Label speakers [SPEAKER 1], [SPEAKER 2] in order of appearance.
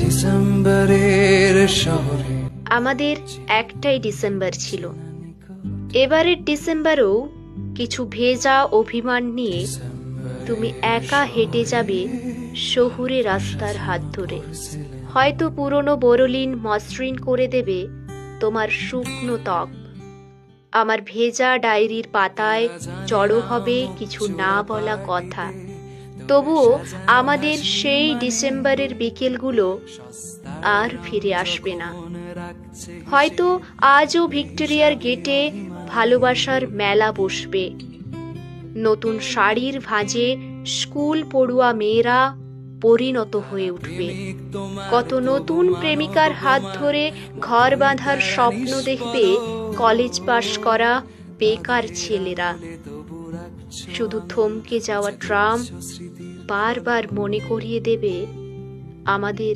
[SPEAKER 1] ডিসেম্বরের শহরে।
[SPEAKER 2] আমাদের একটাই ডিসেম্বর ছিল। এবারের ডিসেম্বরেও কিছু ভেজা অভিমান নিয়ে তুমি একা হেঁটে যাবে শহুরে রাস্তার হাত ধরে। হয়তো পুরনো বোরোলিন মসৃণ করে দেবে তোমার শুকনো ত্বক। আমার ভেজা ডায়েরির পাতায় জড়ো হবে কিছু না বলা কথা। তবুও আমাদের সেই ডিসেম্বরের বিকেলগুলো আর ফিরে আসবে না। হয়তো আজও ভিক্টোরিয়ার গেটে ভালোবাসার মেলা বসবে। নতুন শাড়ির ভাঁজে স্কুল পড়ুয়া মেয়েরা পরিণত হয়ে উঠবে। কত নতুন প্রেমিকার হাত ধরে ঘর বাঁধার স্বপ্ন দেখবে কলেজ পাশ করা বেকার ছেলেরা। শুধু থমকে যাওয়া ট্রাম বারবার মনে করিয়ে দেবে আমাদের